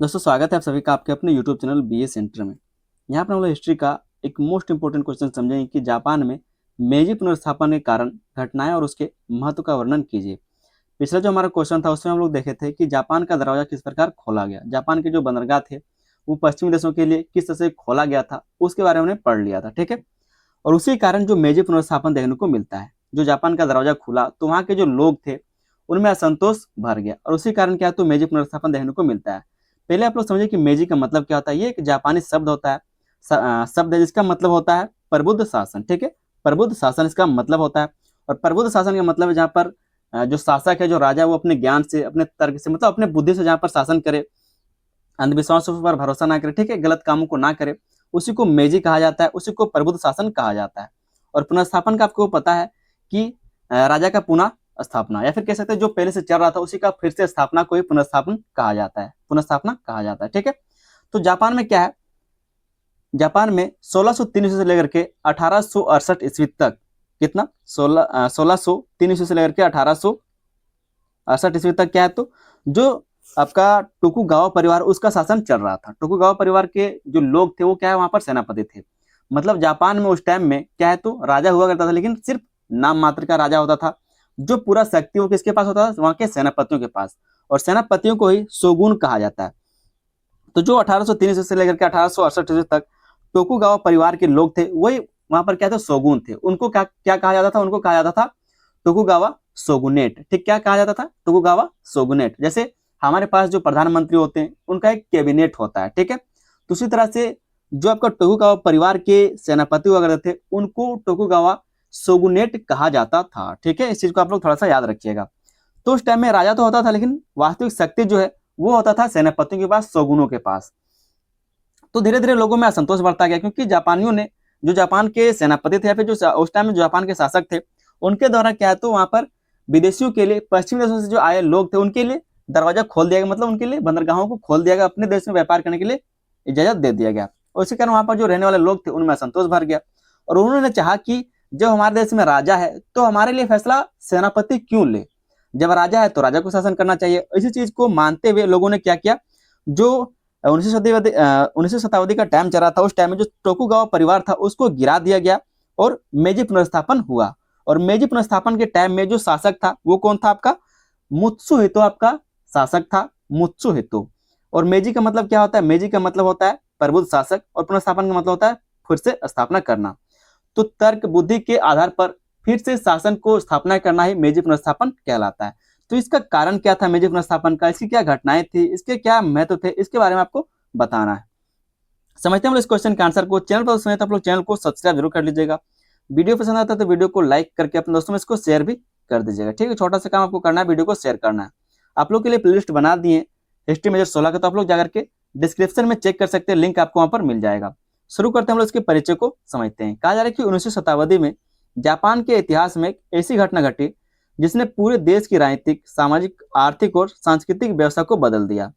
दोस्तों स्वागत है आप सभी का आपके अपने YouTube चैनल बीए सेंटर में। यहाँ पर हम लोग हिस्ट्री का एक मोस्ट इंपोर्टेंट क्वेश्चन समझेंगे कि जापान में मेजी पुनर्स्थापन के कारण घटनाएं और उसके महत्व का वर्णन कीजिए। पिछला जो हमारा क्वेश्चन था उसमें हम लोग देखे थे कि जापान का दरवाजा किस प्रकार खोला गया, जापान के जो बंदरगाह थे वो पश्चिमी देशों के लिए किस तरह से खोला गया था उसके बारे में हमने पढ़ लिया था। ठीक है, और उसी कारण जो मेजी पुनर्स्थापन देखने को मिलता है, जो जापान का दरवाजा खुला तो वहाँ के जो लोग थे उनमें असंतोष भर गया और उसी कारण क्या तो मेजी पुनर्स्थापन देखने को मिलता है। पहले आप लोग समझिए कि मेजी का मतलब क्या होता है। ये एक जापानी शब्द होता है, शब्द है जिसका मतलब होता है प्रबुद्ध शासन। ठीक है, प्रबुद्ध शासन इसका मतलब होता है। और प्रबुद्ध शासन का मतलब है जहाँ पर जो शासक है, जो राजा, वो अपने ज्ञान से, अपने तर्क से, मतलब अपने बुद्धि से जहाँ पर शासन करे, अंधविश्वासों पर भरोसा ना करे, ठीक है, गलत कामों को ना करे, उसी को मेजी कहा जाता है, उसी को प्रबुद्ध शासन कहा जाता है। और पुनर्स्थापन का आपको पता है कि राजा का पुनः स्थापना, या फिर कह सकते हैं जो पहले से चल रहा था उसी का फिर से स्थापना को ही पुनर्स्थापन कहा जाता है, पुनर्स्थापना कहा जाता है। ठीक है, तो जापान में क्या है, जापान में 1603 ईस्वी से लेकर के 1868 ईस्वी तक, कितना 1603 ईस्वी से लेकर के 1868 ईस्वी तक क्या है, तो जो आपका टोकुगावा परिवार उसका शासन चल रहा था। टोकुगावा परिवार के जो लोग थे वो क्या है, वहां पर सेनापति थे। मतलब जापान में उस टाइम में क्या है, तो राजा हुआ करता था लेकिन सिर्फ नाम मात्र का राजा होता था। जो पूरा शक्ति वो किसके पास होता था, वहां के सेनापतियों के पास, और सेनापतियों को ही शोगुन कहा जाता है। तो जो 1803 से लेकर के 1868 तक टोकुगावा परिवार के लोग थे वही वहां पर क्या थे, शोगुन थे। उनको क्या क्या कहा जाता था, उनको कहा जाता था टोकुगावा शोगुनेट। ठीक, क्या कहा जाता था, टोकुगावा शोगुनेट। जैसे हमारे पास जो प्रधानमंत्री होते हैं उनका एक कैबिनेट होता है। ठीक है, तो उसी तरह से जो आपका टोकुगावा परिवार के सेनापति हुआ करते थे उनको टोकुगावा शोगुनेट कहा जाता था। ठीक है, इस चीज को आप लोग थोड़ा सा याद रखिएगा। तो उस टाइम में राजा तो होता था लेकिन वास्तविक शक्ति जो है वो होता था सेनापतियों के पास, शोगुनों के पास। तो धीरे धीरे लोगों में असंतोष बढ़ता गया क्योंकि जापानियों ने, जो जापान के सेनापति थे या फिर जो उस टाइम में जो जापान के शासक थे, उनके द्वारा क्या है तो वहां पर विदेशियों के लिए, पश्चिमी देशों से जो आए लोग थे उनके लिए दरवाजा खोल दिया गया, मतलब उनके लिए बंदरगाहों को खोल दिया गया, अपने देश में व्यापार करने के लिए इजाजत दे दिया गया। और इसी कारण वहां पर जो रहने वाले लोग थे उनमें असंतोष भर गया और उन्होंने चाहा कि जब हमारे देश में राजा है तो हमारे लिए फैसला सेनापति क्यों ले, जब राजा है तो राजा को शासन करना चाहिए। इसी चीज को मानते हुए लोगों ने क्या किया, जो 19वीं शताब्दी का टाइम चल रहा था, उस टाइम में जो टोकुगावा परिवार था उसको गिरा दिया गया और मेजी पुनर्स्थापन हुआ। और मेजी पुनर्स्थापन के टाइम में जो शासक था वो कौन था, आपका मुत्सुहितो आपका शासक था, मुत्सुहितो। और मेजी का मतलब क्या होता है, मेजी का मतलब होता है प्रबुद्ध शासक, और पुनर्स्थापन का मतलब होता है फिर से स्थापना करना। तो तर्क बुद्धि के आधार पर फिर से शासन को स्थापना करना ही मेजी पुनर्स्थापन कहलाता है। तो इसका कारण क्या था मेजी पुनर्स्थापन का, इसकी क्या घटनाएं थी, इसके क्या महत्व थे, इसके बारे में आपको बताना है। समझते हैं इस क्वेश्चन के आंसर को। चैनल पर समय तो आप लोग चैनल को सब्सक्राइब जरूर कर लीजिएगा। वीडियो पसंद आता है तो वीडियो को लाइक करके अपने दोस्तों में इसको शेयर भी कर दीजिएगा। ठीक है, छोटा सा काम आपको करना है, वीडियो को शेयर करना है। आप लोग के लिए प्लेलिस्ट बना दिए हिस्ट्री मेजर 16 का, तो आप लोग जाकर के डिस्क्रिप्शन में चेक कर सकते हैं, लिंक आपको वहां पर मिल जाएगा। शुरू करते हैं हम लोग इसके परिचय को समझते हैं। कहा जा रहा है कि 19वीं शताब्दी में जापान के इतिहास में एक ऐसी घटना घटी जिसने पूरे देश की राजनीतिक, सामाजिक, आर्थिक और सांस्कृतिक व्यवस्था को बदल दिया।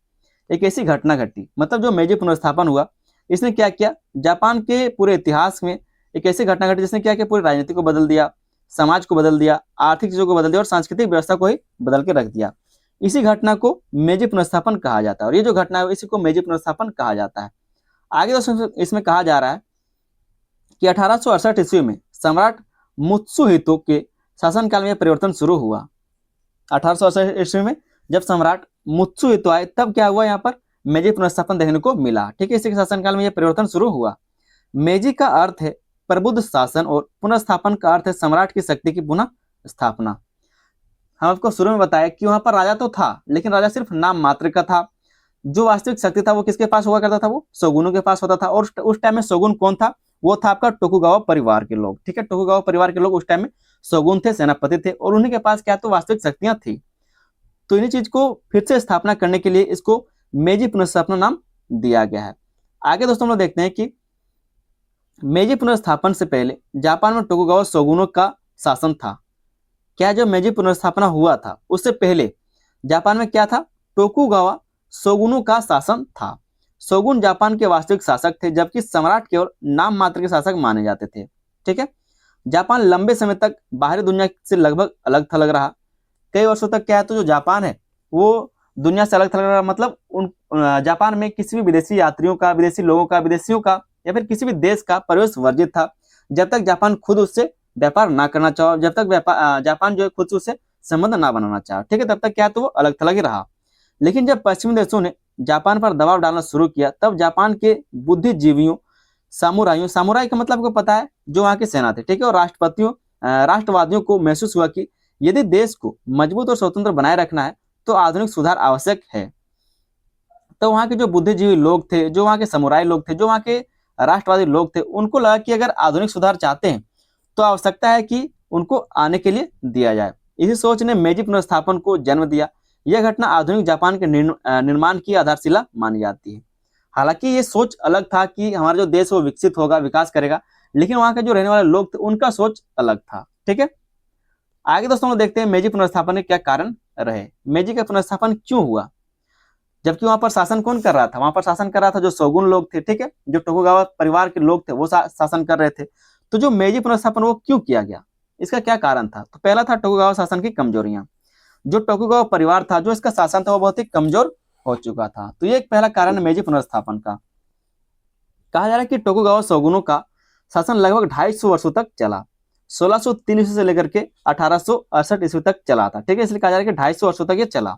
एक ऐसी घटना घटी मतलब जो मेजी पुनर्स्थापन हुआ, इसने क्या किया, जापान के पूरे इतिहास में एक ऐसी घटना घटी जिसने क्या किया, पूरी राजनीति को बदल दिया, समाज को बदल दिया, आर्थिक चीजों को बदल दिया और सांस्कृतिक व्यवस्था को ही बदल के रख दिया। इसी घटना को मेजी पुनर्स्थापन कहा जाता है और ये जो घटना है इसी को मेजी पुनर्स्थापन कहा जाता है। आगे दोस्तों इसमें कहा जा रहा है कि 1868 ईस्वी में सम्राट मुत्सुहितो के शासनकाल में परिवर्तन शुरू हुआ। 1868 ईस्वी में जब सम्राट मुत्सुहितो आए तब क्या हुआ, यहाँ पर मेजी पुनर्स्थापन देखने को मिला। ठीक है, इसी के शासनकाल में यह परिवर्तन शुरू हुआ। मेजी का अर्थ है प्रबुद्ध शासन और पुनर्स्थापन का अर्थ है सम्राट की शक्ति की पुनः स्थापना। हम आपको शुरू में बताया कि वहां पर राजा तो था लेकिन राजा सिर्फ नाम मात्र का था। जो वास्तविक शक्ति था वो किसके पास हुआ करता था, वो शोगुनों के पास होता था। और उस टाइम में शोगुन कौन था, वो था आपका टोकुगावा परिवार के लोग। ठीक है, टोकुगावा परिवार के लोग उस टाइम में शोगुन थे, सेनापति थे, और उन्हीं के पास क्या तो वास्तविक शक्तियां थी। तो इन्हीं चीज को फिर से स्थापना करने के लिए इसको मेजी पुनर्स्थापना नाम दिया गया है। आगे दोस्तों हम लोग देखते हैं कि मेजी पुनर्स्थापन से पहले जापान में टोकुगावा शोगुनों का शासन था। क्या जो मेजी पुनर्स्थापना हुआ था उससे पहले जापान में क्या था, टोकुगावा शोगुनों का शासन था। शोगुन जापान के वास्तविक शासक थे जबकि सम्राट केवल नाम मात्र के शासक माने जाते थे। ठीक है, जापान लंबे समय तक बाहरी दुनिया से लगभग अलग थलग रहा। कई वर्षों तक क्या है तो जो जापान है वो दुनिया से अलग थलग रहा, मतलब उन जापान में किसी भी विदेशी यात्रियों का, विदेशी लोगों का, विदेशियों का या फिर किसी भी देश का प्रवेश वर्जित था, जब तक जापान खुद उससे व्यापार ना करना चाहो, जब तक जापान जो है खुद से उससे संबंध ना बनाना चाहा, ठीक है, तब तक क्या तो वो अलग थलग ही रहा। लेकिन जब पश्चिमी देशों ने जापान पर दबाव डालना शुरू किया, तब जापान के बुद्धिजीवियों, सामुराइयों, सामुराई का मतलब आपको पता है जो वहां की सेना थे, ठीक है, और राष्ट्रवादियों को महसूस हुआ कि यदि देश को मजबूत और स्वतंत्र बनाए रखना है तो आधुनिक सुधार आवश्यक है। तो वहाँ के जो बुद्धिजीवी लोग थे, जो वहाँ के समुराई लोग थे, जो वहाँ के राष्ट्रवादी लोग थे, उनको लगा कि अगर आधुनिक सुधार चाहते हैं तो आवश्यकता है कि उनको आने के लिए दिया जाए। इसी सोच ने मेजी पुनर्स्थापन को जन्म दिया। यह घटना आधुनिक जापान के निर्माण की आधारशिला मानी जाती है। हालांकि ये सोच अलग था कि हमारा जो देश वो विकसित होगा, विकास करेगा, लेकिन वहाँ के जो रहने वाले लोग थे उनका सोच अलग था, ठीक है। आगे दोस्तों लोग देखते हैं मेजी पुनर्स्थापन के क्या कारण रहे, मेजी का पुनर्स्थापन क्यों हुआ, जबकि वहां पर शासन कौन कर रहा था, वहां पर शासन कर रहा था जो शोगुन लोग थे, ठीक है, जो टोकुगावा परिवार के लोग थे वो शासन कर रहे थे। तो जो मेजी पुनर्स्थापन वो क्यों किया गया, इसका क्या कारण था, तो पहला था टोकुगावा शासन की कमजोरियां। जो टोकुगावा परिवार था, जो इसका शासन था, वो बहुत ही कमजोर हो चुका था। तो ये एक पहला कारण है मेजी पुनर्स्थापन का। कहा जा रहा है कि टोकुगावा शोगुनों का शासन लगभग 250 वर्षों तक चला, 1603 ईस्वी से लेकर के 1868 ईस्वी तक चला था, ठीक है, इसलिए कहा जा रहा है कि 250 वर्षों तक ये चला।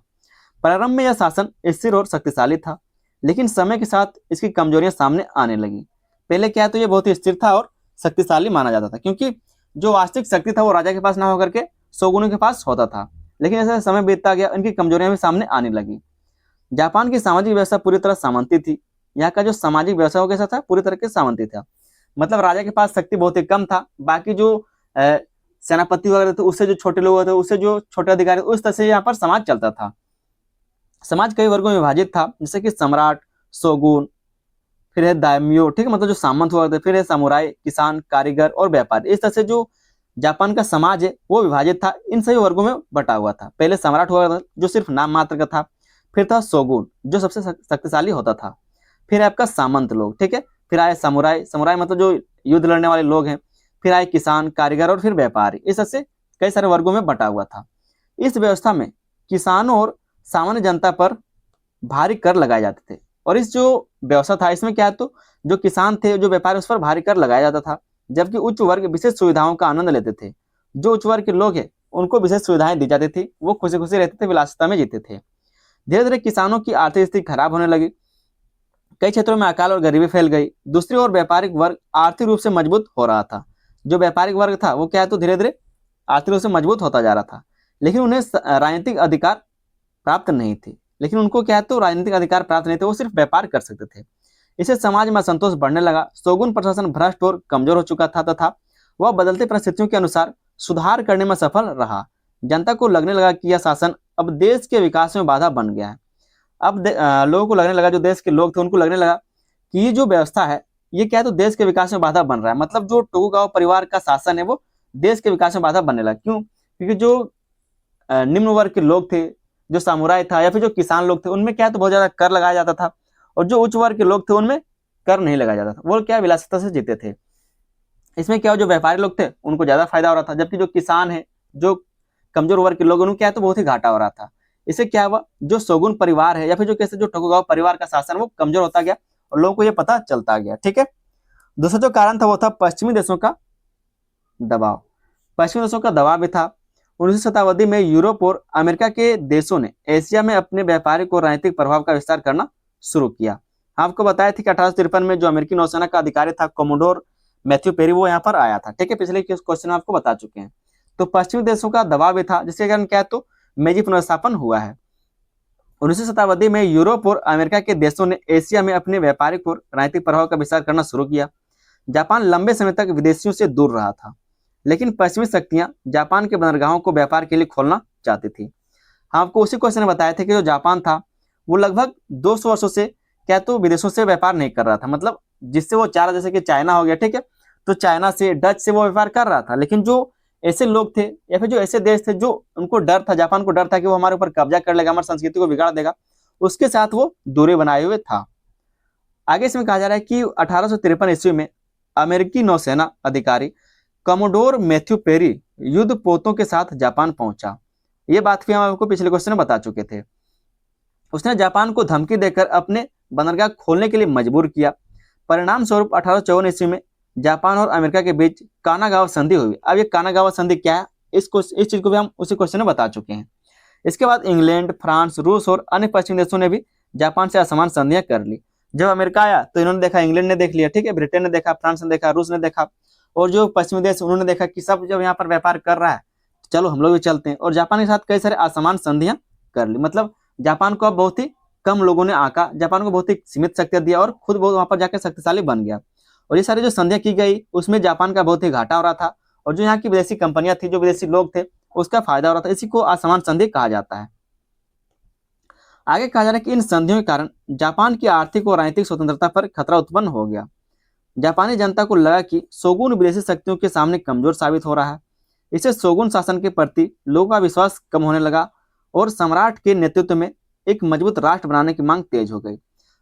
प्रारंभ में यह शासन स्थिर और शक्तिशाली था, लेकिन समय के साथ इसकी कमजोरियां सामने आने लगी। पहले क्या है तो ये बहुत ही स्थिर था और शक्तिशाली माना जाता था, क्योंकि जो वास्तविक शक्ति था वो राजा के पास ना होकर के शोगुनों के पास होता था। लेकिन जैसे समय बीतता गया, इनकी कमजोरियां भी सामने आने लगी। जापान की सामाजिक व्यवस्था पूरी तरह सामंती थी। यहाँ का जो सामाजिक व्यवस्था हो कैसा था, पूरी तरह के सामंती था। मतलब राजा के पास शक्ति बहुत ही कम था, बाकी जो सेनापति वगैरह थे, उससे जो छोटे लोग थे, उससे जो छोटे अधिकारी, उस तरह से यहाँ पर समाज चलता था। समाज कई वर्गों में विभाजित था, जैसे कि सम्राट, शोगुन, फिर है दाइम्यो, ठीक है, मतलब जो सामंत हुआ करते, फिर है समुराई, किसान, कारीगर और व्यापारी। इस तरह से जो जापान का समाज है वो विभाजित था, इन सभी वर्गों में बटा हुआ था। पहले सम्राट हुआ था जो सिर्फ नाम मात्र का था, फिर था शोगुन जो सबसे शक्तिशाली होता था, फिर आपका सामंत लोग, ठीक है, फिर आए समुराई, समुराई मतलब जो युद्ध लड़ने वाले लोग हैं, फिर आए किसान, कारीगर और फिर व्यापारी। इस तरह से कई सारे वर्गों में बटा हुआ था। इस व्यवस्था में किसानों और सामान्य जनता पर भारी कर लगाए जाते थे। और इस जो व्यवस्था था इसमें क्या है तो जो किसान थे, जो व्यापारी, उस पर भारी कर लगाया जाता था, जबकि उच्च वर्ग विशेष सुविधाओं का आनंद लेते थे। जो उच्च वर्ग के लोग हैं उनको विशेष सुविधाएं दी जाती थी, वो खुशी खुशी रहते थे, विलासिता में जीते थे। धीरे धीरे किसानों की आर्थिक स्थिति खराब होने लगी, कई क्षेत्रों में अकाल और गरीबी फैल गई। दूसरी ओर व्यापारिक वर्ग आर्थिक रूप से मजबूत हो रहा था। जो व्यापारिक वर्ग था वो क्या है तो धीरे धीरे आर्थिक रूप से मजबूत होता जा रहा था, लेकिन उन्हें राजनीतिक अधिकार प्राप्त नहीं थे। लेकिन उनको क्या है तो राजनीतिक अधिकार प्राप्त नहीं थे, वो सिर्फ व्यापार कर सकते थे। इससे समाज में असंतोष बढ़ने लगा। शोगुन प्रशासन भ्रष्ट और कमजोर हो चुका था तथा वह बदलती परिस्थितियों के अनुसार सुधार करने में सफल रहा। जनता को लगने लगा कि यह शासन अब देश के विकास में बाधा बन गया है। अब लोगों को लगने लगा, जो देश के लोग थे उनको लगने लगा कि ये जो व्यवस्था है ये क्या है तो देश के विकास में बाधा बन रहा है। मतलब जो टोकुगावा परिवार का शासन है वो देश के विकास में बाधा बनने लगा। क्यों? क्योंकि जो निम्न वर्ग के लोग थे, जो सामुराई था या फिर जो किसान लोग थे, उनमें क्या है तो बहुत ज्यादा कर लगाया जाता था, और जो उच्च वर्ग के लोग थे उनमें कर नहीं लगाया जाता था। वो क्या विलासिता से जीते थे। इसमें क्या, जो व्यापारी लोग थे उनको ज्यादा फायदा हो रहा था, जबकि जो किसान है, जो कमजोर वर्ग के लोग, उनको क्या है तो बहुत ही घाटा हो रहा था। इससे क्या हुआ, जो शोगुन परिवार है या फिर जो कैसे जो टोकुगावा परिवार का शासन वो कमजोर होता गया और लोगों को ये पता चलता गया, ठीक है। दूसरा जो कारण था वो था पश्चिमी देशों का दबाव। पश्चिमी देशों का दबाव भी था। 19वीं शताब्दी में यूरोप और अमेरिका के देशों ने एशिया में अपने व्यापारिक और राजनीतिक प्रभाव का विस्तार करना शुरू किया। आपको बताया था कि 1853 में जो अमेरिकी नौसेना का अधिकारी था कोमोडोर मैथ्यू पेरी, वो यहाँ पर आया था, ठीक है, पिछले क्वेश्चन में आपको बता चुके हैं। तो पश्चिमी देशों का दबाव भी था, जिसके कारण क्या है तो मेजी पुनर्स्थापन हुआ है। 19वीं शताब्दी में यूरोप और अमेरिका के देशों ने एशिया में अपने व्यापारिक और राजनीतिक प्रभाव का विस्तार करना शुरू किया। जापान लंबे समय तक विदेशियों से दूर रहा था, लेकिन पश्चिमी शक्तियां जापान के बंदरगाहों को व्यापार के लिए खोलना चाहती थी। हम आपको उसी क्वेश्चन में बताया था कि जो जापान था वो लगभग 200 वर्षों से क्या तो विदेशों से व्यापार नहीं कर रहा था। मतलब जिससे वो चाह रहा, जैसे कि चाइना हो गया, ठीक है, तो चाइना से, डच से वो व्यापार कर रहा था। लेकिन जो ऐसे लोग थे या फिर जो ऐसे देश थे जो उनको डर था, जापान को डर था कि वो हमारे ऊपर कब्जा कर लेगा, हमारी संस्कृति को बिगाड़ देगा, उसके साथ वो दूरी बनाए हुए था। आगे इसमें कहा जा रहा है कि 1853 ईस्वी में अमेरिकी नौसेना अधिकारी कमोडोर मैथ्यू पेरी युद्ध पोतों के साथ जापान पहुंचा। ये बात भी हम आपको पिछले क्वेश्चन में बता चुके थे। उसने जापान को धमकी देकर अपने बंदरगाह खोलने के लिए मजबूर किया। परिणाम स्वरूप 1854 ईस्वी में जापान और अमेरिका के बीच कानागावा संधि हुई। अब ये कानागावा संधि क्या है, इस चीज को भी हम उसी क्वेश्चन में बता चुके हैं। इसके बाद इंग्लैंड, फ्रांस, रूस और अन्य पश्चिमी देशों ने भी जापान से असमान संधियां कर ली। जब अमेरिका आया तो इन्होंने देखा, इंग्लैंड ने देख लिया, ठीक है, ब्रिटेन ने देखा, फ्रांस ने देखा, रूस ने देखा, और जो पश्चिमी देश उन्होंने देखा कि सब जब यहाँ पर व्यापार कर रहा है, चलो हम लोग भी चलते हैं, और जापान के साथ कई सारे असमान संधियां कर ली। मतलब जापान को अब बहुत ही कम लोगों ने आका, जापान को बहुत ही सीमित शक्तियां दिया और खुद बहुत वहां पर जाकर शक्तिशाली बन गया। और ये सारी जो संधियां की गई उसमें जापान का बहुत ही घाटा हो रहा था, और जो यहाँ की विदेशी कंपनियां थी, जो विदेशी लोग थे, उसका फायदा हो रहा था। इसी को असमान संधि कहा जाता है। आगे कहा जा रहा है कि इन संधियों के कारण जापान की आर्थिक और राजनीतिक स्वतंत्रता पर खतरा उत्पन्न हो गया। जापानी जनता को लगा कि शोगुन विदेशी शक्तियों के सामने कमजोर साबित हो रहा है। इससे शोगुन शासन के प्रति लोगों का विश्वास कम होने लगा और सम्राट के नेतृत्व में एक मजबूत राष्ट्र बनाने की मांग तेज हो गई।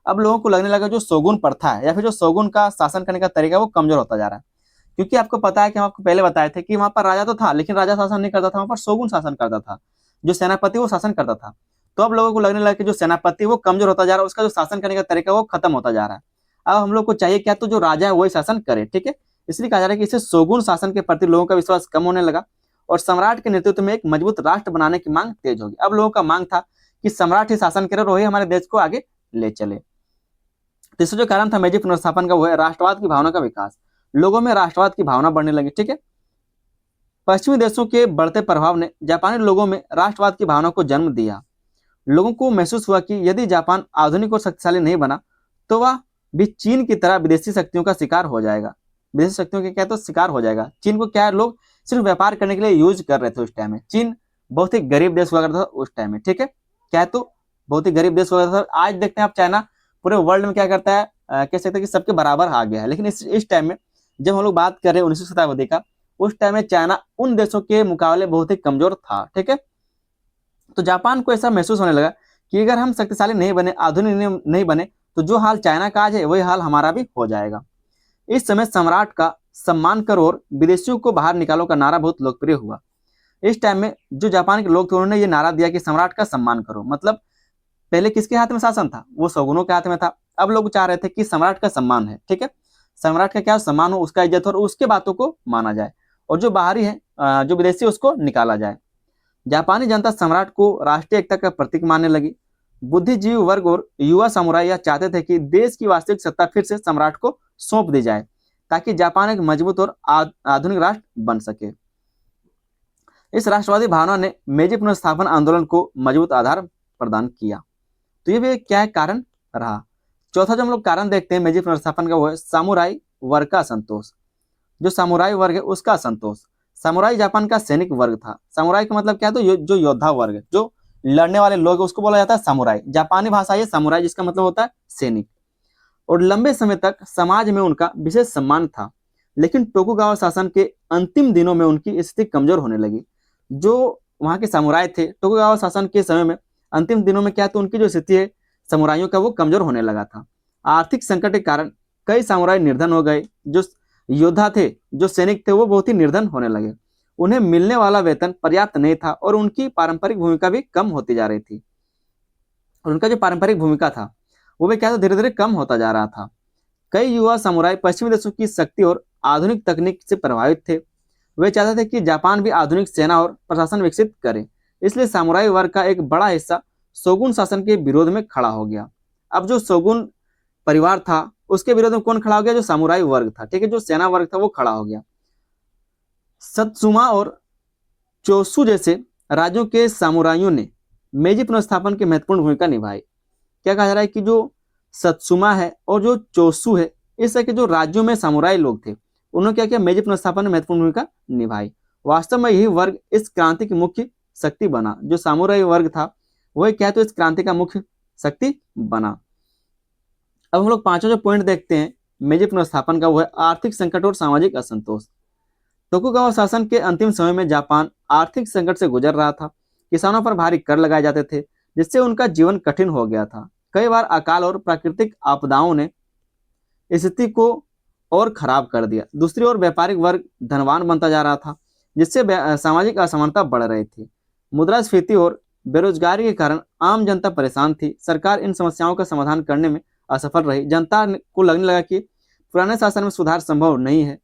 अब लोगों को लगने लगा जो शोगुन प्रथा है या फिर जो शोगुन का शासन करने का तरीका वो कमजोर होता जा रहा है। क्योंकि आपको पता है कि हम आपको पहले बताए थे कि वहां पर राजा तो था, लेकिन राजा शासन नहीं करता था, वहां पर शोगुन शासन करता था, जो सेनापति वो शासन करता था। तो अब लोगों को लगने लगा कि जो सेनापति वो कमजोर होता जा रहा है, उसका जो शासन करने का तरीका वो खत्म होता जा रहा है। अब हम लोग को चाहिए क्या, तो जो राजा है वही शासन करे, ठीक है। इसलिए कहा जा रहा है कि इससे शोगुन शासन के प्रति लोगों का विश्वास कम होने लगा और सम्राट के नेतृत्व में एक मजबूत राष्ट्र बनाने की मांग तेज होगी। अब लोगों का मांग था कि सम्राट ही शासन करे और वही हमारे देश को आगे ले चले। तीसरा जो कारण था मेजी पुनर्स्थापन का वो है राष्ट्रवाद की भावना का विकास। लोगों में राष्ट्रवाद की भावना बढ़ने लगी, ठीक है। पश्चिमी देशों के बढ़ते प्रभाव ने जापानी लोगों में राष्ट्रवाद की भावना को जन्म दिया। लोगों को महसूस हुआ कि यदि जापान आधुनिक और शक्तिशाली नहीं बना तो वह भी चीन की तरह विदेशी शक्तियों का शिकार हो जाएगा। विदेशी शक्तियों के क्या तो शिकार हो जाएगा। चीन को क्या है, लोग सिर्फ व्यापार करने के लिए यूज कर रहे थे उस टाइम में। चीन बहुत ही गरीब देश हुआ करता था उस टाइम में, ठीक है। क्या तो बहुत ही गरीब देश हुआ करता था। आज देखते हैं आप चाइना पूरे वर्ल्ड में क्या करता है, कह सकते हैं कि सबके बराबर आ गया है। लेकिन इस टाइम में जब हम लोग बात कर रहे हैं 19वीं शताब्दी का, उस टाइम में चाइना उन देशों के मुकाबले बहुत ही कमजोर था, ठीक है। तो जापान को ऐसा महसूस होने लगा कि अगर हम शक्तिशाली नहीं बने, आधुनिक नहीं बने, तो जो हाल चाइना का आज है वही हाल हमारा भी हो जाएगा। इस समय सम्राट का सम्मान करो और विदेशियों को बाहर निकालो का नारा बहुत लोकप्रिय हुआ। इस टाइम में जो जापान के लोग थे उन्होंने ये नारा दिया कि सम्राट का सम्मान करो। मतलब पहले किसके हाथ में शासन था, वो शोगुनों के हाथ में था। अब लोग चाह रहे थे कि सम्राट का सम्मान है, ठीक है, सम्राट का क्या सम्मान हो, उसका इज्जत हो और उसके बातों को माना जाए, और जो बाहरी है, जो विदेशी, उसको निकाला जाए। जापानी जनता सम्राट को राष्ट्रीय एकता का प्रतीक मानने लगी। बुद्धिजीवी वर्ग और युवा समुराई यह चाहते थे कि देश की वास्तविक सत्ता फिर से सम्राट को सौंप दी जाए ताकि जापान एक मजबूत और आधुनिक राष्ट्र बन सके। इस राष्ट्रवादी भावना ने मेजी पुनर्स्थापन आंदोलन को मजबूत आधार प्रदान किया। तो ये भी क्या कारण रहा। चौथा जो हम लोग कारण देखते हैं मेजी पुनर्स्थापन का वो है सामुराई वर्ग का असंतोष। जो सामुराई वर्ग है उसका असंतोष। सामुराई जापान का सैनिक वर्ग था। सामुराई का मतलब क्या है, तो जो योद्धा वर्ग है, जो लड़ने वाले लोग, उसको बोला जाता है सामुराई। जापानी भाषा ये सामुराई, जिसका मतलब होता है सैनिक। और लंबे समय तक समाज में उनका विशेष सम्मान था, लेकिन टोकुगावा शासन के अंतिम दिनों में उनकी स्थिति कमजोर होने लगी। जो वहां के सामुराई थे, टोकुगावा शासन के समय में अंतिम दिनों में क्या, तो उनकी जो स्थिति है समुराइयों का, वो कमजोर होने लगा था। आर्थिक संकट के कारण कई सामुराई निर्धन हो गए। जो योद्धा थे, जो सैनिक थे, वो बहुत ही निर्धन होने लगे। उन्हें मिलने वाला वेतन पर्याप्त नहीं था और उनकी पारंपरिक भूमिका भी कम होती जा रही थी। और उनका जो पारंपरिक भूमिका था वो भी क्या था, धीरे धीरे कम होता जा रहा था। कई युवा समुराई पश्चिमी देशों की शक्ति और आधुनिक तकनीक से प्रभावित थे। वे चाहते थे कि जापान भी आधुनिक सेना और प्रशासन विकसित करे। इसलिए सामुराई वर्ग का एक बड़ा हिस्सा शोगुन शासन के विरोध में खड़ा हो गया। अब जो शोगुन परिवार था उसके विरोध में कौन खड़ा हो गया, जो सामुराई वर्ग था, ठीक है, जो सेना वर्ग था वो खड़ा हो गया। सत्सुमा और चोसु जैसे राज्यों के सामुराइयों ने मेजी पुनर्स्थापन की महत्वपूर्ण भूमिका निभाई। क्या कहा जा रहा है कि जो सत्सुमा है और जो चोसु है, इस तरह के जो राज्यों में सामुराई लोग थे, उन्होंने क्या किया, मेजी पुनर्स्थापन में महत्वपूर्ण भूमिका निभाई। वास्तव में यही वर्ग इस क्रांति की मुख्य शक्ति बना। जो सामुराई वर्ग था वही क्या, तो इस क्रांति का मुख्य शक्ति बना। अब हम लोग पांचों जो पॉइंट देखते हैं मेजी पुनर्स्थापन का, वो है आर्थिक संकट और सामाजिक असंतोष। टोकुगावा शासन के अंतिम समय में जापान आर्थिक संकट से गुजर रहा था। किसानों पर भारी कर लगाए जाते थे, जिससे उनका जीवन कठिन हो गया था। कई बार अकाल और प्राकृतिक आपदाओं ने स्थिति को और खराब कर दिया। दूसरी ओर व्यापारिक वर्ग धनवान बनता जा रहा था, जिससे सामाजिक असमानता बढ़ रही थी। मुद्रास्फीति और बेरोजगारी के कारण आम जनता परेशान थी। सरकार इन समस्याओं का समाधान करने में असफल रही। जनता को लगने लगा कि पुराने शासन में सुधार संभव नहीं है।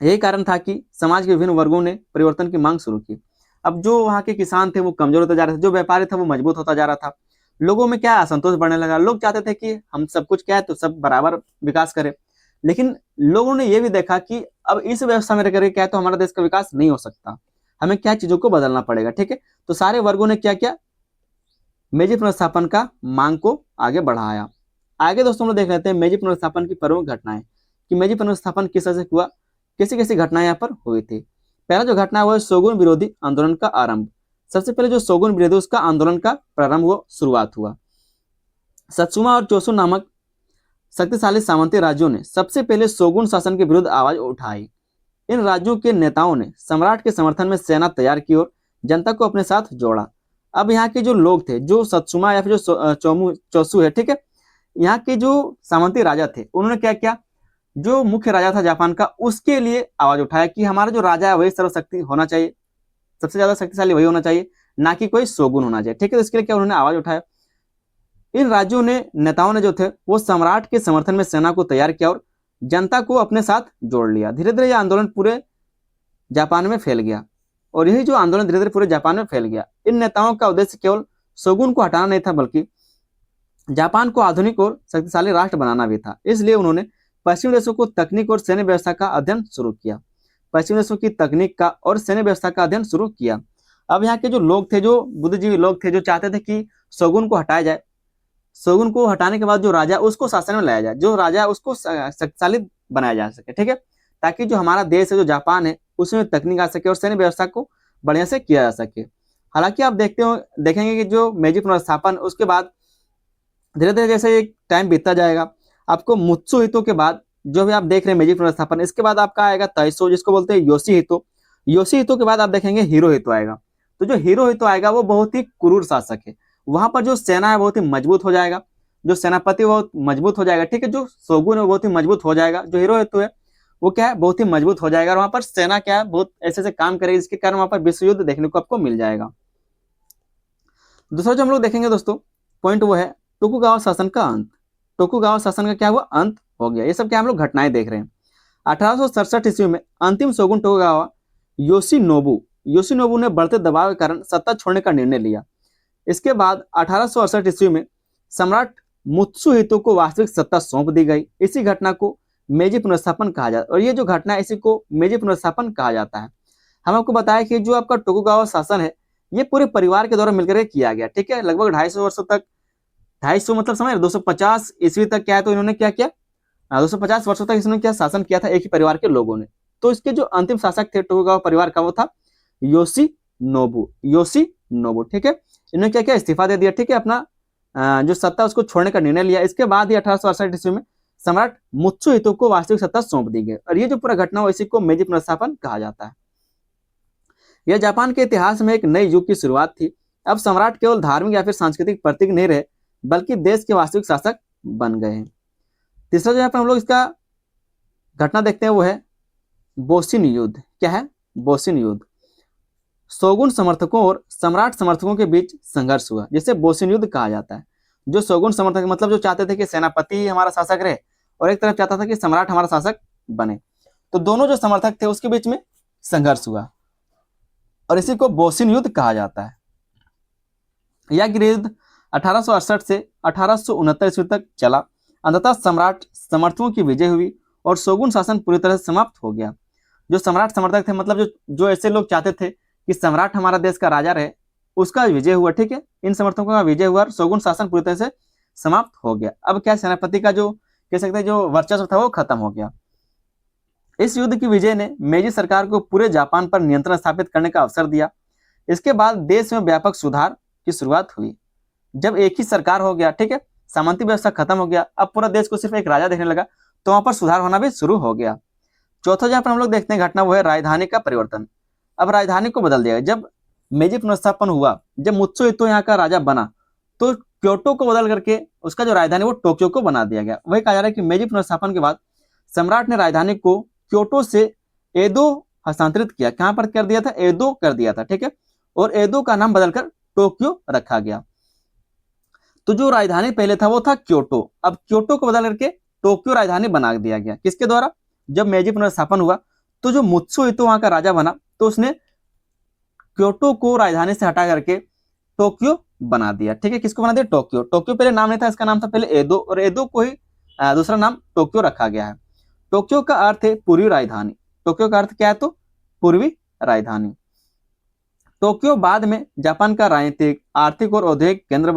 यही कारण था कि समाज के विभिन्न वर्गों ने परिवर्तन की मांग शुरू की। अब जो वहाँ के किसान थे वो कमजोर होते जा रहे थे, जो व्यापारी था वो मजबूत होता जा रहा था। लोगों में क्या असंतोष बढ़ने लगा। लोग चाहते थे कि हम सब कुछ क्या है तो सब बराबर विकास करें, लेकिन लोगों ने ये भी देखा कि अब इस व्यवस्था में रहकर क्या है तो हमारा देश का विकास नहीं हो सकता, हमें क्या चीजों को बदलना पड़ेगा। ठीक है, तो सारे वर्गों ने क्या किया, मेजी पुनर्स्थापन का मांग को आगे बढ़ाया। आगे दोस्तों हम लोग देख लेते हैं मेजी पुनर्स्थापन की प्रमुख घटनाएं कि मेजी पुनर्स्थापन किस तरह से हुआ, कैसी कैसी घटनाएं यहाँ पर हुई थी। पहला जो घटना हुआ शोगुन विरोधी आंदोलन का आरंभ। सबसे पहले जो शोगुन विरोधी उसका आंदोलन का प्रारंभ हुआ, शुरुआत हुआ। सत्सुमा और चोसु नामक शक्तिशाली सामंती राज्यों ने सबसे पहले शोगुन शासन के विरुद्ध आवाज उठाई। इन राज्यों के नेताओं ने सम्राट के समर्थन में सेना तैयार की और जनता को अपने साथ जोड़ा। अब यहाँ के जो लोग थे, जो सत्सुमा या फिर जो चोसु है, ठीक है, यहाँ के जो सामंती राजा थे उन्होंने क्या किया, जो मुख्य राजा था जापान का उसके लिए आवाज उठाया कि हमारा जो राजा है वही सर्वशक्ति होना चाहिए, सबसे ज्यादा शक्तिशाली वही होना चाहिए, ना कि कोई शोगुन होना चाहिए। ठीक है, तो इसके लिए क्या उन्होंने आवाज उठाया। इन राज्यों ने नेताओं ने जो थे वो सम्राट के समर्थन में सेना को तैयार किया और जनता को अपने साथ जोड़ लिया। धीरे धीरे यह आंदोलन पूरे जापान में फैल गया और यही जो आंदोलन धीरे धीरे पूरे जापान में फैल गया। इन नेताओं का उद्देश्य केवल शोगुन को हटाना नहीं था, बल्कि जापान को आधुनिक और शक्तिशाली राष्ट्र बनाना भी था। इसलिए उन्होंने पश्चिमी देशों को तकनीक और सैन्य व्यवस्था का अध्ययन शुरू किया। पश्चिमी देशों की तकनीक का और सैन्य व्यवस्था का अध्ययन शुरू किया। अब यहाँ के जो लोग थे, जो बुद्धिजीवी लोग थे, जो चाहते थे कि शोगुन को हटाया जाए, शोगुन को हटाने के बाद जो राजा उसको शासन में लाया जाए, जो राजा उसको शक्तिशाली बनाया जा सके। ठीक है, ताकि जो हमारा देश है, जो जापान है, उसमें तकनीक आ सके और सैन्य व्यवस्था को बढ़िया से किया जा सके। हालांकि आप देखेंगे कि जो मेजी पुनर्स्थापन उसके बाद धीरे धीरे जैसे एक टाइम बीतता जाएगा, आपको मुत्सुहितो के बाद जो भी आप देख रहे हैं मेजी पुनर्स्थापन, इसके बाद आपका आएगा ताइसो, जिसको बोलते हैं योशिहितो। योशिहितो के बाद आप देखेंगे हिरोहितो आएगा। तो जो हिरोहितो आएगा वो बहुत ही क्रूर शासक है। वहां पर जो सेना है बहुत ही मजबूत हो जाएगा, जो सेनापति बहुत मजबूत हो जाएगा। ठीक है, जो शोगुन है बहुत ही मजबूत हो जाएगा, जो हिरोहितो है वो क्या है बहुत ही मजबूत हो जाएगा। और वहां पर सेना क्या है बहुत ऐसे ऐसे काम करेगी, जिसके कारण वहां पर विश्व युद्ध देखने को आपको मिल जाएगा। दूसरा जो हम लोग देखेंगे दोस्तों पॉइंट वो है टोकुगावा शासन का अंत। टोकुगावा शासन का क्या हुआ, अंत हो गया। ये सब क्या हम लोग घटनाएं देख रहे हैं। 1867 ईस्वी में अंतिम शोगुन टोकुगावा योशिनोबु ने बढ़ते दबाव के कारण सत्ता छोड़ने का निर्णय लिया। इसके बाद 1868 ईस्वी में सम्राट मुत्सुहितो को वास्तविक सत्ता सौंप दी गई। इसी घटना को मेजी पुनर्स्थापन कहा जाता है और ये जो घटना है इसी को मेजी पुनर्स्थापन कहा जाता है। हम आपको बताया कि जो आपका टोकुगावा शासन है ये पूरे परिवार के द्वारा मिलकर किया गया। ठीक है, लगभग 250 वर्षों तक, 250 मतलब समझ 250 ईस्वी तक क्या है तो इन्होंने क्या किया, 250 वर्षों तक इसने क्या शासन किया था एक ही परिवार के लोगों ने। तो इसके जो अंतिम शासक थे टोकुगावा परिवार का वो था योशिनोबु। ठीक है, इन्होंने क्या किया, इस्तीफा दे दिया। ठीक है, अपना जो सत्ता उसको छोड़ने का निर्णय लिया। इसके बाद ही 1868 ईस्वी में सम्राट मुत्सुहितो को वास्तविक सत्ता सौंप दी गई और ये जो पूरा घटना हो इसी को मेजी पुनर्स्थापन कहा जाता है। यह जापान के इतिहास में एक नई युग की शुरुआत थी। अब सम्राट केवल धार्मिक या फिर सांस्कृतिक प्रतीक नहीं रहे, बल्कि देश के वास्तविक शासक बन गए हैं। तीसरा जो यहाँ पर हम लोग इसका घटना देखते हैं वो है बोसिन युद्ध। क्या है, बोसिन युद्ध। शोगुन समर्थकों और सम्राट समर्थकों के बीच संघर्ष हुआ, जिसे बोसिन युद्ध कहा जाता है। जो शोगुन समर्थक मतलब जो चाहते थे कि सेनापति ही हमारा शासक रहे और एक तरफ चाहता था कि सम्राट हमारा शासक बने, तो दोनों जो समर्थक थे उसके बीच में संघर्ष हुआ और इसी को बोसिन युद्ध कहा जाता है। यह युद्ध 1868 से 1869 ईस्वी तक चला। अंततः सम्राट समर्थकों की विजय हुई और शोगुन शासन पूरी तरह से समाप्त हो गया। जो सम्राट समर्थक थे मतलब जो ऐसे लोग चाहते थे कि सम्राट हमारा देश का राजा रहे, उसका विजय हुआ। ठीक है, इन समर्थकों का विजय हुआ और शोगुन शासन पूरी तरह से समाप्त हो गया। अब क्या सेनापति का जो कह सकते हैं जो वर्चस्व था वो खत्म हो गया। इस युद्ध की विजय ने मेजी सरकार को पूरे जापान पर नियंत्रण स्थापित करने का अवसर दिया। इसके बाद देश में व्यापक सुधार की शुरुआत हुई। जब एक ही सरकार हो गया, ठीक है, सामंती व्यवस्था खत्म हो गया, अब पूरा देश को सिर्फ एक राजा देखने लगा, तो वहां पर सुधार होना भी शुरू हो गया। चौथा जहां पर हम लोग देखते हैं घटना वो है राजधानी का परिवर्तन। अब राजधानी को बदल दिया। जब मेजी पुनर्स्थापन हुआ, जब मुत्सुहितो यहाँ का राजा बना, तो क्योटो को बदल करके उसका जो राजधानी वो टोक्यो को बना दिया गया। वही कहा जा रहा है कि मेजी पुनर्स्थापन के बाद सम्राट ने राजधानी को क्योटो से एदो हस्तांतरित किया। कहां पर कर दिया था, एदो कर दिया था। ठीक है, और एदो का नाम बदलकर टोक्यो रखा गया। तो जो राजधानी पहले था वो था क्योटो, अब क्योटो को बदल करके टोक्यो राजधानी बना दिया गया। किसके द्वारा? जब मेजी पुनर्स्थापन हुआ तो जो मुत्सुहितो वहां का राजा बना तो उसने क्योटो को राजधानी से हटा करके टोक्यो बना दिया। ठीक है, किसको बना दिया? टोक्यो। टोक्यो पहले नाम नहीं था, इसका नाम था पहले एदो, और एदो को ही दूसरा नाम टोक्यो रखा गया है। टोक्यो का अर्थ है पूर्वी राजधानी। टोक्यो का अर्थ क्या है? तो पूर्वी राजधानी। टोक्यो बाद में जापान का राजनीतिक, आर्थिक और औद्योगिक केंद्र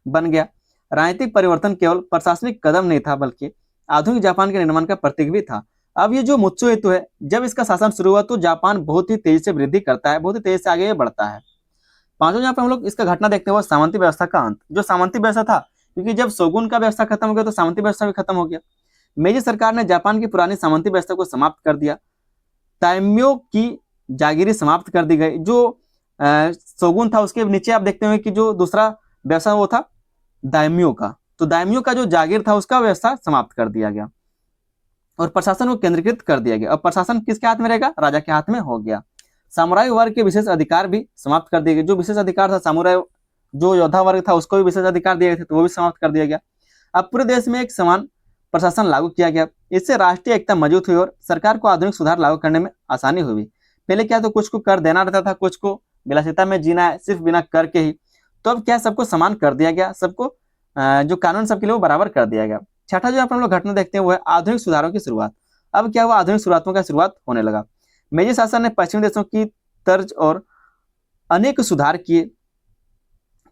बन गया। राजनीतिक परिवर्तन केवल प्रशासनिक कदम नहीं था बल्कि आधुनिक जापान के निर्माण का प्रतीक भी था। अब ये जो मुत्सुहितो है, जब इसका शासन शुरू हुआ तो जापान बहुत ही तेजी से वृद्धि करता है, बहुत ही तेजी से आगे बढ़ता है। पांचों यहाँ पे हम लोग इसका घटना देखते हुए सामंती व्यवस्था का अंत। जो सामंती व्यवस्था था, क्योंकि जब शोगुन का व्यवस्था खत्म हो गया तो सामंती व्यवस्था भी खत्म हो गया। मेजी सरकार ने जापान की पुरानी सामंती व्यवस्था को समाप्त कर दिया। ताइम्यो की जागीरी समाप्त कर दी गई। जो शोगुन था उसके नीचे आप देखते हैं कि जो दूसरा व्यवस्था वो था दाइम्यो का, तो दाइम्यो का जो जागीर था उसका व्यवस्था समाप्त कर दिया गया और प्रशासन को केंद्रीकृत कर दिया गया। अब प्रशासन किसके हाथ में रहेगा? राजा के हाथ में हो गया। सामुराई वर्ग के विशेष अधिकार भी समाप्त कर दिए गए। जो विशेष अधिकार था सामुराई, जो योद्धा वर्ग था उसको भी विशेष अधिकार दिए गए थे, तो वो भी समाप्त कर दिया गया। अब पूरे देश में एक समान प्रशासन लागू किया गया। इससे राष्ट्रीय एकता मजबूत हुई और सरकार को आधुनिक सुधार लागू करने में आसानी हुई। पहले क्या तो कुछ को कर देना रहता था, कुछ को विलासिता में जीना है सिर्फ बिना कर के ही, तो अब क्या सबको समान कर दिया गया, सबको जो कानून सबके लिए वो बराबर कर दिया गया। छठा जो हम लोग घटना देखते हैं वो है आधुनिक सुधारों की शुरुआत। अब क्या हुआ? आधुनिक शुरुआतों का शुरुआत होने लगा। मेजी शासन ने पश्चिमी देशों की तर्ज और अनेक सुधार किए।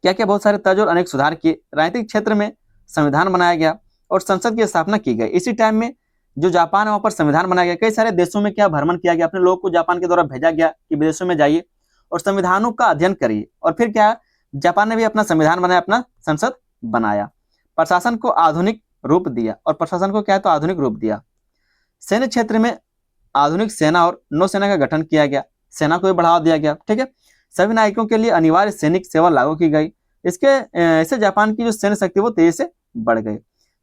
क्या क्या? बहुत सारे तर्ज और अनेक सुधार किए। राजनीतिक क्षेत्र में संविधान बनाया गया और संसद की स्थापना की गई। इसी टाइम में जो जापान है वहां पर संविधान बनाया गया। कई सारे देशों में क्या भ्रमण किया गया, अपने लोगों को जापान के द्वारा भेजा गया कि विदेशों में जाइए और संविधानों का अध्ययन करिए। और फिर क्या, जापान ने भी अपना संविधान बनाया, अपना संसद बनाया। प्रशासन को आधुनिक रूप दिया, और प्रशासन को क्या है तो आधुनिक रूप दिया। सैन्य क्षेत्र में आधुनिक सेना और नौसेना का गठन किया गया। सेना को भी बढ़ावा दिया गया। ठीक है, सभी नागरिकों के लिए अनिवार्य सैनिक सेवा लागू की गई। इससे जापान की जो सैन्य शक्ति वो तेजी से बढ़ गई।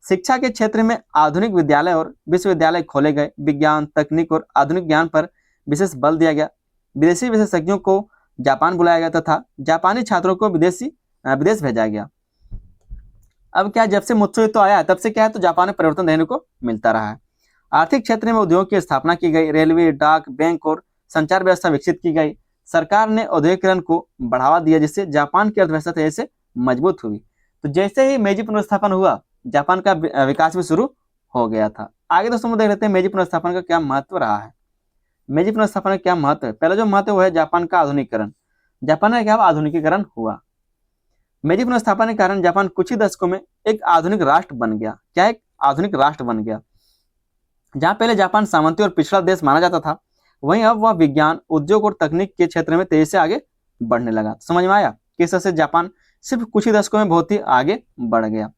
शिक्षा के क्षेत्र में आधुनिक विद्यालय और विश्वविद्यालय खोले गए। विज्ञान, तकनीक और आधुनिक ज्ञान पर विशेष बल दिया गया। विदेशी विशेषज्ञों को जापान बुलाया गया तथा जापानी छात्रों को विदेश भेजा गया। अब क्या, जब से मुत्सुहितो आया तब से क्या है तो जापान में परिवर्तन देखने को मिलता रहा है। आर्थिक क्षेत्र में उद्योग की स्थापना की गई। रेलवे, डाक, बैंक और संचार व्यवस्था विकसित की गई। सरकार ने औद्योगिकरण को बढ़ावा दिया जिससे जापान की अर्थव्यवस्था तेजी से मजबूत हुई। तो जैसे ही मेजी पुनर्स्थापन हुआ जापान का विकास भी शुरू हो गया था। आगे दोस्तों हम देख लेते हैं मेजी पुनर्स्थापन का क्या महत्व रहा है। मेजी पुनर्स्थापन का क्या महत्व है? पहला जो महत्व है जापान का आधुनिकीकरण। जापान में क्या आधुनिकीकरण हुआ? मेजी पुनर्स्थापन के कारण जापान कुछ ही दशकों में एक आधुनिक राष्ट्र बन गया। क्या? एक आधुनिक राष्ट्र बन गया। जहां पहले जापान सामंती और पिछड़ा देश माना जाता था, वहीं अब वह विज्ञान, उद्योग और तकनीक के क्षेत्र में तेजी से आगे बढ़ने लगा। समझ में आया किस तरह से जापान सिर्फ कुछ ही दशकों में बहुत ही आगे बढ़ गया।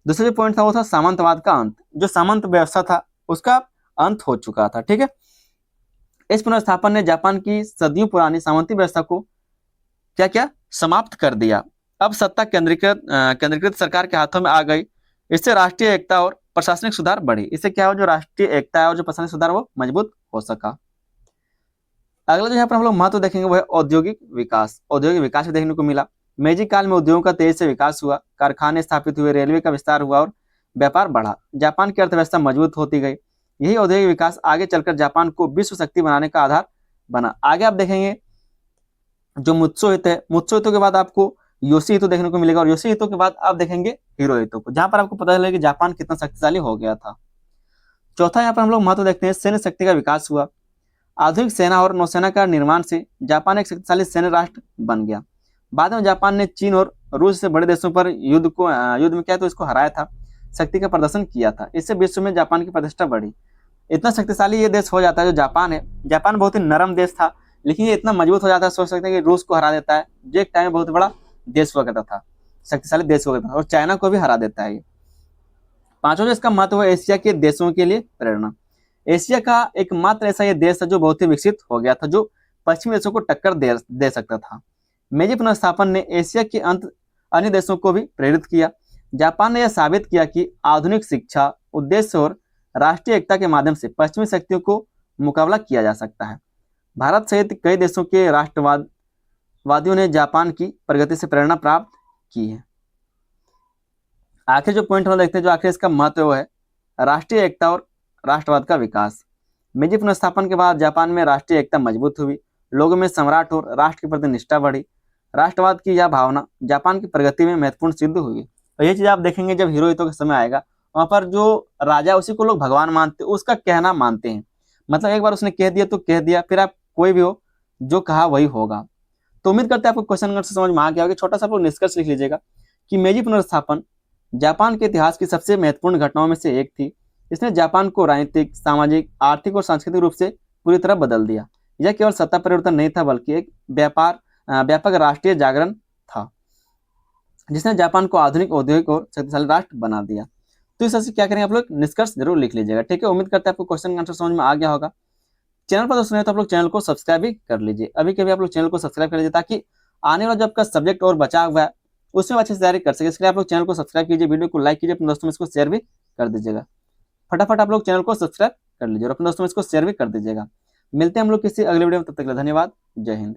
दूसरा जो पॉइंट था वो था सामंतवाद का अंत। जो सामंत व्यवस्था था उसका अंत हो चुका था। ठीक है, इस पुनर्स्थापन ने जापान की सदियों पुरानी सामंती व्यवस्था को क्या क्या समाप्त कर दिया। अब सत्ता केंद्रीकृत सरकार के हाथों में आ गई। इससे राष्ट्रीय एकता और प्रशासनिक सुधार बढ़ी। इससे क्या हो, जो राष्ट्रीय एकता है और जो प्रशासनिक सुधार वो मजबूत हो सका। अगला जो यहाँ पर हम लोग महत्व देखेंगे वो है औद्योगिक विकास। औद्योगिक विकास भी देखने को मिला। मेजी काल में उद्योगों का तेजी से विकास हुआ। कारखाने स्थापित हुए, रेलवे का विस्तार हुआ और व्यापार बढ़ा। जापान की अर्थव्यवस्था मजबूत होती गई। यही औद्योगिक विकास आगे चलकर जापान को विश्व शक्ति बनाने का आधार बना। आगे आप देखेंगे जो मुत्सुहितो है, मुत्सुहितो के बाद आपको योशिहितो देखने को मिलेगा और योशिहितो के बाद आप देखेंगे हिरोहितो को, जहां पर आपको पता चलेगा कि जापान कितना शक्तिशाली हो गया था। चौथा यहाँ पर हम लोग महत्व देखते हैं सैन्य शक्ति का विकास हुआ। आधुनिक सेना और नौसेना का निर्माण से जापान एक शक्तिशाली सैन्य राष्ट्र बन गया। बाद में जापान ने चीन और रूस से बड़े देशों पर युद्ध में क्या तो इसको हराया था, शक्ति का प्रदर्शन किया था। इससे विश्व में जापान की प्रतिष्ठा बढ़ी। इतना शक्तिशाली ये देश हो जाता है जो जापान है। जापान बहुत ही नरम देश था, लेकिन ये इतना मजबूत हो जाता है, सोच सकते हैं कि रूस को हरा देता है जो एक टाइम में बहुत बड़ा देश हुआ करता था, शक्तिशाली देश हुआ करता था, और चाइना को भी हरा देता है ये। पांचों जो इसका महत्व है एशिया के देशों के लिए प्रेरणा। एशिया का एकमात्र ऐसा ये देश था जो बहुत ही विकसित हो गया था, जो पश्चिमी देशों को टक्कर दे सकता था। मेजी पुनर्स्थापन ने एशिया के अन्य देशों को भी प्रेरित किया। जापान ने यह साबित किया कि आधुनिक शिक्षा, उद्देश्य और राष्ट्रीय एकता के माध्यम से पश्चिमी शक्तियों को मुकाबला किया जा सकता है। भारत सहित कई देशों के राष्ट्रवाद वादियों ने जापान की प्रगति से प्रेरणा प्राप्त की है। आखिर जो पॉइंट हम देखते हैं, जो आखिर इसका महत्व वो है राष्ट्रीय एकता और राष्ट्रवाद का विकास। मेजी पुनर्स्थापन के बाद जापान में राष्ट्रीय एकता मजबूत हुई, लोगों में सम्राट और राष्ट्र के प्रति निष्ठा बढ़ी। राष्ट्रवाद की यह भावना जापान की प्रगति में महत्वपूर्ण सिद्ध हुई। और ये चीज आप देखेंगे जब हिरोहितो का समय आएगा, वहां पर जो राजा उसी को लोग भगवान मानते, उसका कहना मानते हैं। मतलब एक बार उसने कह दिया तो कह दिया, फिर आप कोई भी हो जो कहा वही होगा। तो उम्मीद करते हैं आपको क्वेश्चन आंसर समझ में आ गया होगा। छोटा सा आप लोग निष्कर्ष लिख लीजिएगा कि मेजी पुनर्स्थापन जापान के इतिहास की सबसे महत्वपूर्ण घटनाओं में से एक थी। इसने जापान को राजनीतिक, सामाजिक, आर्थिक और सांस्कृतिक रूप से पूरी तरह बदल दिया। यह केवल सत्ता परिवर्तन नहीं था, बल्कि एक व्यापक राष्ट्रीय जागरण था, जिसने जापान को आधुनिक, औद्योगिक और शक्तिशाली राष्ट्र बना दिया। तो इस तरह से क्या करेंगे आप लोग निष्कर्ष जरूर लिख लीजिएगा। ठीक है, उम्मीद करते हैं आपको क्वेश्चन आंसर समझ में आ गया होगा। चैनल पर दोस्तों तो आप लोग चैनल को सब्सक्राइब भी कर लीजिए। अभी कभी आप लोग चैनल को सब्सक्राइब कर लीजिए, ताकि आने वाला जो आपका सब्जेक्ट और बचा हुआ है उसमें अच्छे से तैयारी कर सके। इसके लिए आप लोग चैनल को सब्सक्राइब कीजिए, वीडियो को लाइक कीजिए, अपने दोस्तों में इसको शेयर भी कर दीजिएगा। फटाफट आप लोग चैनल को सब्सक्राइब कर लीजिए और अपने दोस्तों में इसको शेयर भी कर दीजिएगा। मिलते हैं हम लोग किसी अगले वीडियो में, तब तक के लिए धन्यवाद। जय हिंद।